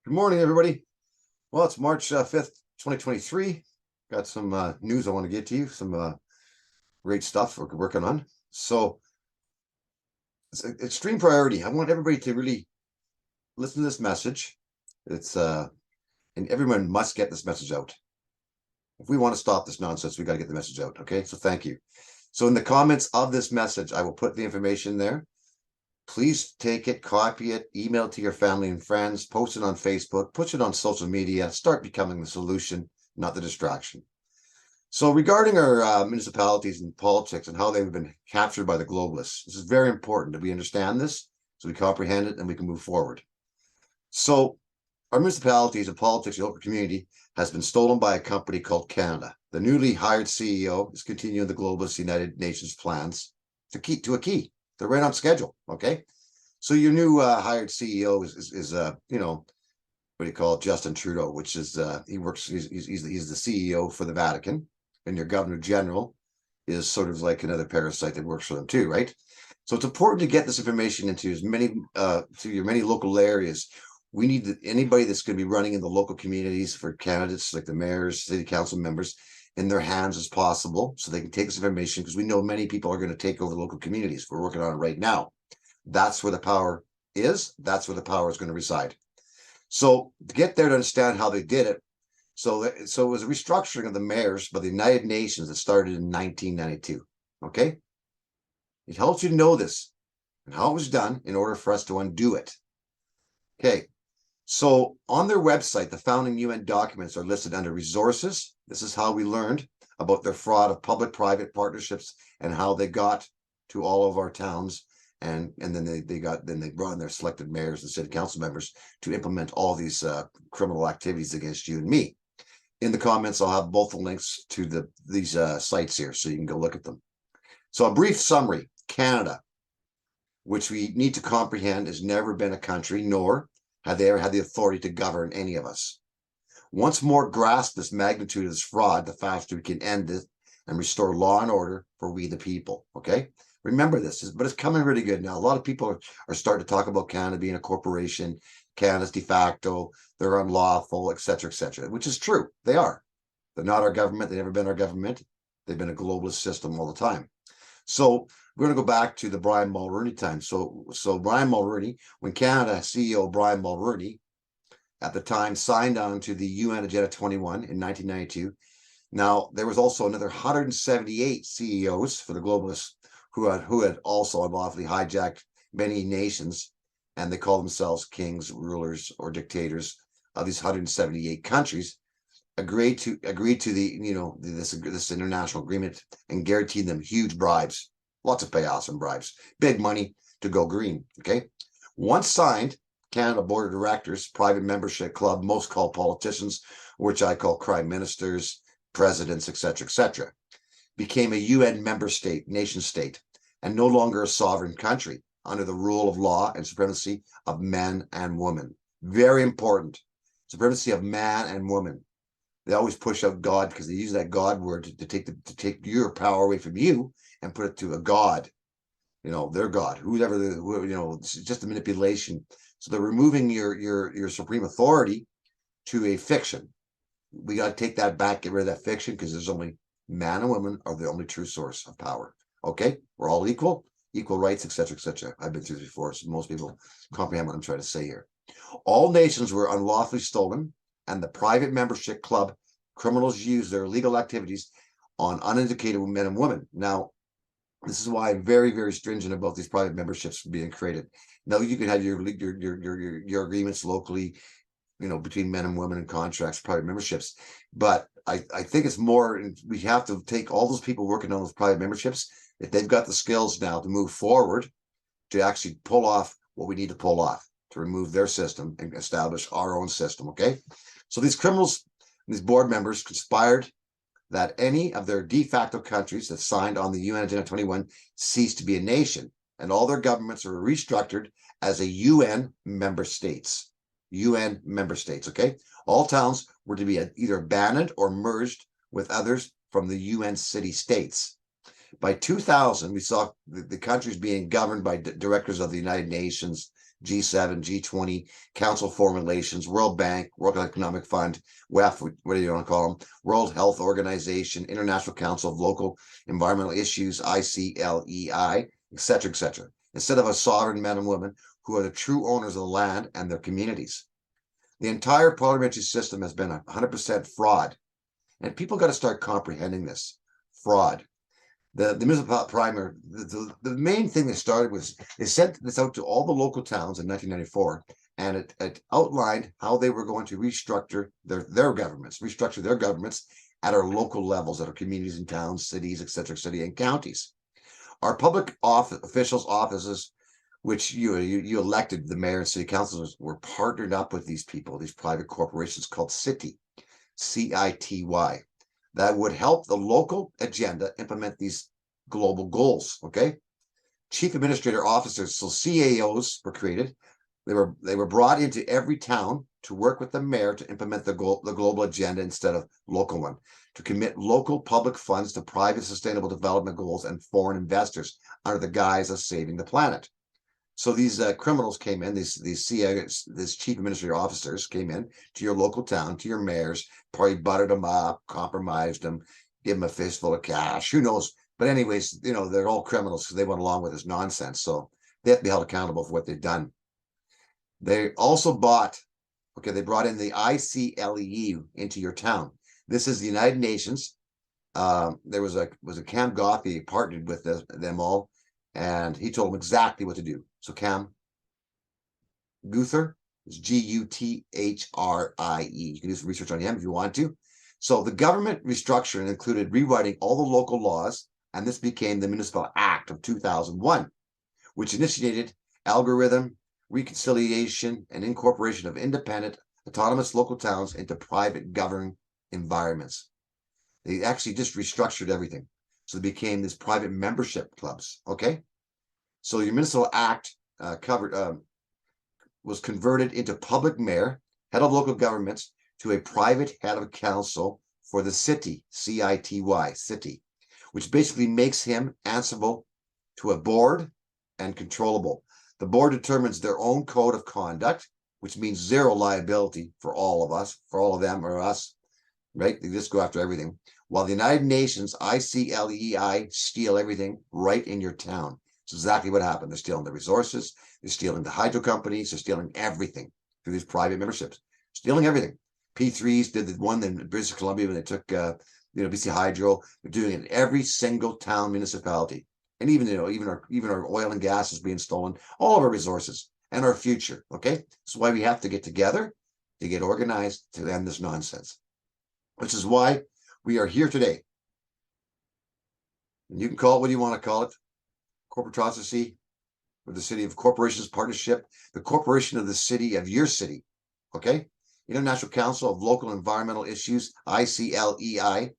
Good morning, everybody. Well, it's March 5th, 2023. Got some news I want to get to you, some great stuff we're working on. So it's an extreme priority. I want everybody to really listen to this message. And everyone must get this message out. If we want to stop this nonsense, we got to get the message out. Okay, so thank you. So in the comments of this message, I will put the information there. Please take it, copy it, email it to your family and friends, post it on Facebook, put it on social media, start becoming the solution, not the distraction. So regarding our municipalities and politics and how they've been captured by the globalists, this is very important that we understand this so we comprehend it and we can move forward. So our municipalities and politics, the local community, has been stolen by a company called Canada. The newly hired CEO is continuing the globalist United Nations plans to a key. They're right on schedule. Okay. So your new hired CEO is you know, what do you call it? Justin Trudeau, which is he's the CEO for the Vatican, and your governor general is sort of like another parasite that works for them too, right? So it's important to get this information into as many to your many local areas. We need anybody that's going to be running in the local communities for candidates like the mayors, city council members, in their hands as possible so they can take this information, because we know many people are going to take over the local communities. We're working on it right now. That's where the power is. That's where the power is going to reside. So to get there to understand how they did it, so it was a restructuring of the mayors by the United Nations that started in 1992. Okay, it helps you to know this and how it was done in order for us to undo it. Okay, so on their website, the founding UN documents are listed under resources. This is how we learned about their fraud of public-private partnerships and how they got to all of our towns. And then they brought in their selected mayors and city council members to implement all these criminal activities against you and me. In the comments, I'll have both the links to these sites here so you can go look at them. So a brief summary: Canada, which we need to comprehend, has never been a country, nor have they ever had the authority to govern any of us. Once more grasp this magnitude of this fraud, the faster we can end it and restore law and order for we the people. Okay, remember this, but it's coming really good now. A lot of people are starting to talk about Canada being a corporation. Canada's de facto, they're unlawful, etc., which is true. They are. They're not our government. They've never been our government. They've been a globalist system all the time. So we're going to go back to the Brian Mulroney time. So Brian Mulroney, when Canada CEO Brian Mulroney at the time signed on to the UN Agenda 21 in 1992. Now, there was also another 178 CEOs for the globalists who had also unlawfully hijacked many nations, and they call themselves kings, rulers, or dictators of these 178 countries, agreed to the this international agreement and guaranteed them huge bribes, lots of payoffs and bribes, big money to go green. Okay, once signed, Canada Board of Directors, private membership club, most call politicians, which I call prime ministers, presidents, etc., became a UN member state, nation state, and no longer a sovereign country under the rule of law and supremacy of men and women. Very important. Supremacy of man and woman. They always push out God because they use that God word to take your power away from you and put it to a God. You know, their God, it's just a manipulation. So they're removing your supreme authority to a fiction. We got to take that back, get rid of that fiction, because there's only man and woman are the only true source of power. Okay, we're all equal rights, etc. I've been through this before, so most people comprehend what I'm trying to say here. All nations were unlawfully stolen, and the private membership club criminals use their illegal activities on uneducated men and women. Now, this is why I'm very, very stringent about these private memberships being created. Now, you can have your agreements locally, between men and women in contracts, private memberships. But I think it's more, we have to take all those people working on those private memberships, if they've got the skills now to move forward, to actually pull off what we need to pull off, to remove their system and establish our own system. Okay, so these criminals, these board members conspired that any of their de facto countries that signed on the UN Agenda 21 cease to be a nation, and all their governments are restructured as a UN member states. UN member states, okay? All towns were to be either abandoned or merged with others from the UN city states. By 2000, we saw the countries being governed by directors of the United Nations, G7, G20, Council Foreign Relations, World Bank, World Economic Fund, WEF, what do you want to call them? World Health Organization, International Council of Local Environmental Issues, ICLEI, etc., etc., instead of a sovereign men and women who are the true owners of the land and their communities. The entire parliamentary system has been 100% fraud, and people got to start comprehending this fraud. The municipal primer, the main thing that started was they sent this out to all the local towns in 1994, and it outlined how they were going to restructure their governments, at our local levels, at our communities and towns, cities, etc., and counties. Our public officials' offices, which you elected, the mayor and city councilors, were partnered up with these people, these private corporations called City, CITY, that would help the local agenda implement these global goals. Okay, chief administrator officers, so CAOs, were created. They were brought into every town to work with the mayor to implement the global agenda instead of local one, to commit local public funds to private sustainable development goals and foreign investors under the guise of saving the planet. So these criminals came in, these CIOs, these chief administrative officers came in to your local town, to your mayors, probably buttered them up, compromised them, give them a fistful of cash, who knows? But anyways, they're all criminals because they went along with this nonsense. So they have to be held accountable for what they've done. They also they brought in the ICLEU into your town. This is the United Nations. There was a Cam Goffey partnered with them all, and he told them exactly what to do. So Cam Guthrie is Guthrie. You can do some research on him if you want to. So the government restructuring included rewriting all the local laws, and this became the Municipal Act of 2001, which initiated algorithm reconciliation and incorporation of independent, autonomous local towns into private governed environments. They actually just restructured everything. So they became these private membership clubs. Okay. So your municipal act was converted into public mayor, head of local governments, to a private head of council for the city, CITY, city, which basically makes him answerable to a board and controllable. The board determines their own code of conduct, which means zero liability for all of us, for all of them or us, right? They just go after everything. While the United Nations, ICLEI, steal everything right in your town. It's exactly what happened. They're stealing the resources. They're stealing the hydro companies. They're stealing everything through these private memberships. Stealing everything. P3s did the one in British Columbia when they took, BC Hydro. They're doing it in every single town municipality. And even our oil and gas is being stolen. All of our resources and our future. Okay, that's why we have to get together to get organized to end this nonsense. Which is why we are here today. And you can call it what you want to call it. Corporatocracy, or the City of Corporations Partnership, the corporation of the city of your city. Okay, International Council of Local Environmental Issues, ICLEI,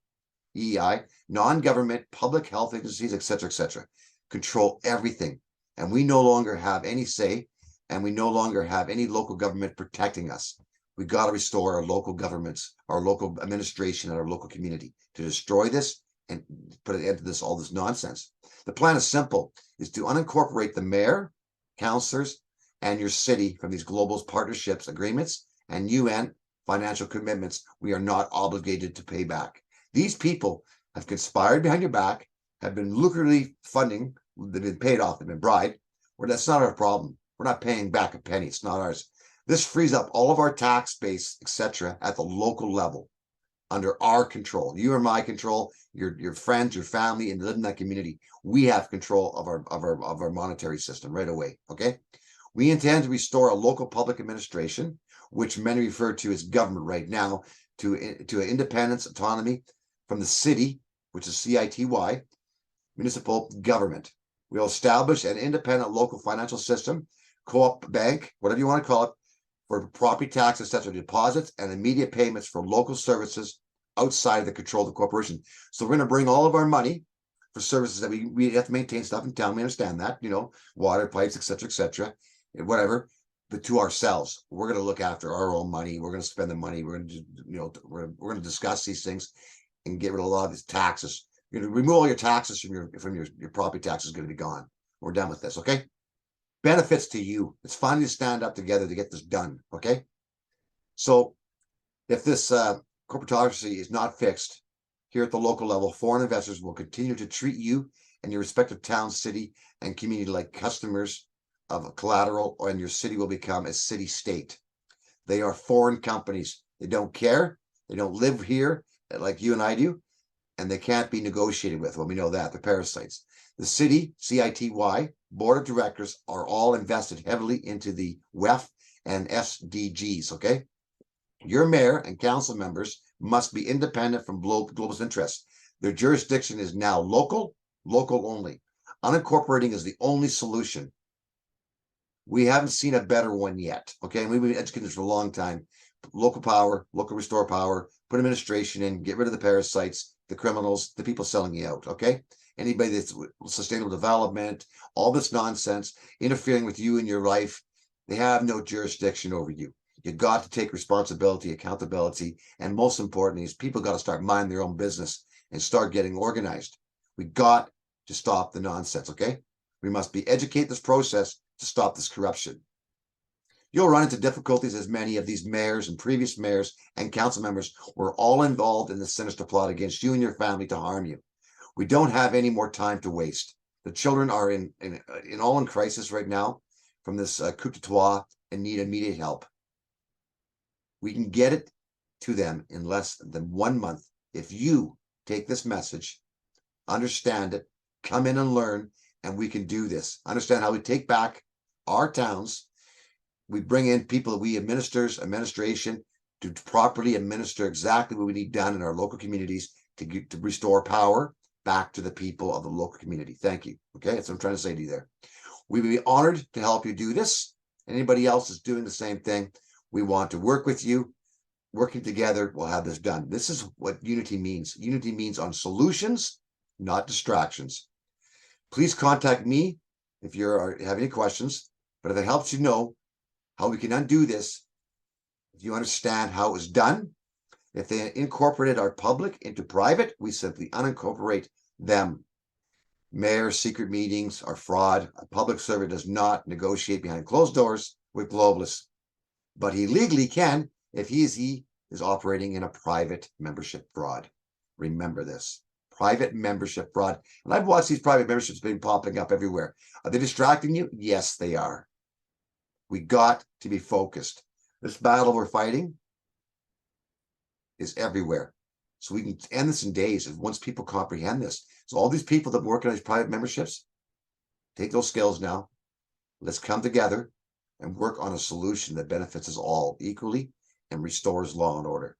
non-government public health agencies, etc., control everything, and we no longer have any say, and we no longer have any local government protecting us. We got to restore our local governments, our local administration, and our local community to destroy this and put an end to all this nonsense. The plan is simple: is to unincorporate the mayor, councillors, and your city from these global partnerships agreements and UN financial commitments we are not obligated to pay back. These people have conspired behind your back, have been lucratively funding, they've been paid off, they've been bribed. Well, that's not our problem. We're not paying back a penny. It's not ours. This frees up all of our tax base, etc., at the local level, under our control. You are my control. Your friends, your family, and live in that community. We have control of our monetary system right away. Okay. We intend to restore a local public administration, which many refer to as government right now, to independence, autonomy from the city, which is CITY, municipal government. We'll establish an independent local financial system, co-op bank, whatever you want to call it, for property tax, etc., deposits and immediate payments for local services outside of the control of the corporation. So we're going to bring all of our money for services that we have to maintain stuff in town. We understand that, water pipes, etc., whatever, but to ourselves. We're going to look after our own money. We're going to spend the money. We're going to, we're going to discuss these things and get rid of a lot of these taxes. You're going to remove all your taxes from your property taxes. Is going to be gone. We're done with this. Okay. benefits to you. It's finally to stand up together to get this done. Okay. So if this corporatocracy is not fixed here at the local level, foreign investors will continue to treat you and your respective town, city, and community like customers of collateral, and your city will become a city state. They are foreign companies. They don't care. They don't live here like you and I do, and they can't be negotiated with. Well, we know that. They're parasites. The city, CITY, board of directors are all invested heavily into the WEF and SDGs, okay? Your mayor and council members must be independent from globalist interests. Their jurisdiction is now local only. Unincorporating is the only solution. We haven't seen a better one yet, okay? And we've been educating this for a long time. Local power, local restore power, put administration in, get rid of the parasites, the criminals, the people selling you out, okay? Anybody that's sustainable development, all this nonsense, interfering with you and your life, they have no jurisdiction over you. You got to take responsibility, accountability, and most importantly is people got to start minding their own business and start getting organized. We got to stop the nonsense, okay? We must educate this process to stop this corruption. You'll run into difficulties as many of these mayors and previous mayors and council members were all involved in the sinister plot against you and your family to harm you. We don't have any more time to waste. The children are in crisis right now from this coup d'etat and need immediate help. We can get it to them in less than 1 month if you take this message, understand it, come in and learn, and we can do this. Understand how we take back our towns. We bring in people that we administration to properly administer exactly what we need done in our local communities to restore power back to the people of the local community. Thank you. Okay, that's what I'm trying to say to you there. We would be honored to help you do this. Anybody else is doing the same thing. We want to work with you. Working together, we'll have this done. This is what unity means. Unity means on solutions, not distractions. Please contact me if you have any questions. But if it helps you know how we can undo this, if you understand how it was done, if they incorporated our public into private, we simply unincorporate them. Mayor's secret meetings are fraud. A public servant does not negotiate behind closed doors with globalists, but he legally can if he is operating in a private membership fraud. Remember this. Private membership fraud. And I've watched these private memberships been popping up everywhere. Are they distracting you? Yes, they are. We got to be focused. This battle we're fighting is everywhere. So we can end this in days once people comprehend this. So all these people that work on these private memberships, take those skills now. Let's come together and work on a solution that benefits us all equally and restores law and order.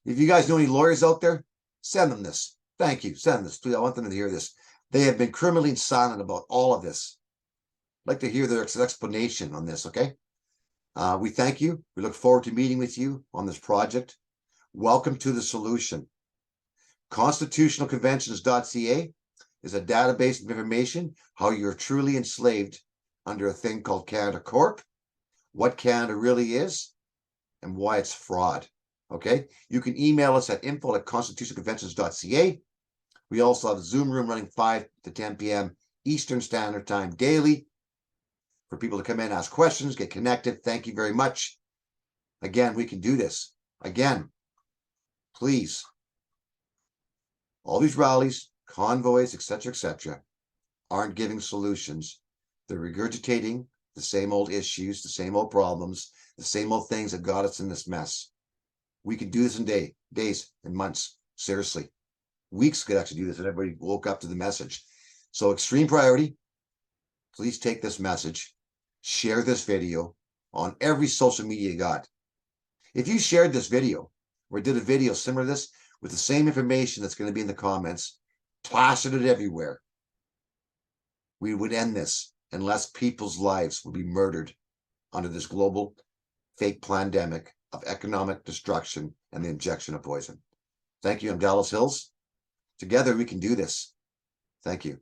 If you guys know any lawyers out there, send them this. Thank you. Send them this. Please, I want them to hear this. They have been criminally silent about all of this. I'd like to hear their explanation on this, okay? We thank you. We look forward to meeting with you on this project. Welcome to the solution. Constitutionalconventions.ca is a database of information how you're truly enslaved under a thing called Canada Corp, what Canada really is, and why it's fraud. Okay, you can email us at info@constitutionalconventions.ca. We also have a Zoom room running 5 to 10 p.m. Eastern Standard Time daily for people to come in, ask questions, get connected. Thank you very much. Again, we can do this. Again, please. All these rallies, convoys, etc., aren't giving solutions. They're regurgitating the same old issues, the same old problems, the same old things that got us in this mess. We could do this in days and months. Seriously. Weeks could actually do this if everybody woke up to the message. So extreme priority. Please take this message. Share this video on every social media you got. If you shared this video or did a video similar to this with the same information that's going to be in the comments, plastered it everywhere, we would end this unless people's lives would be murdered under this global fake pandemic of economic destruction and the injection of poison. Thank you. I'm Dallas Hills. Together we can do this. Thank you.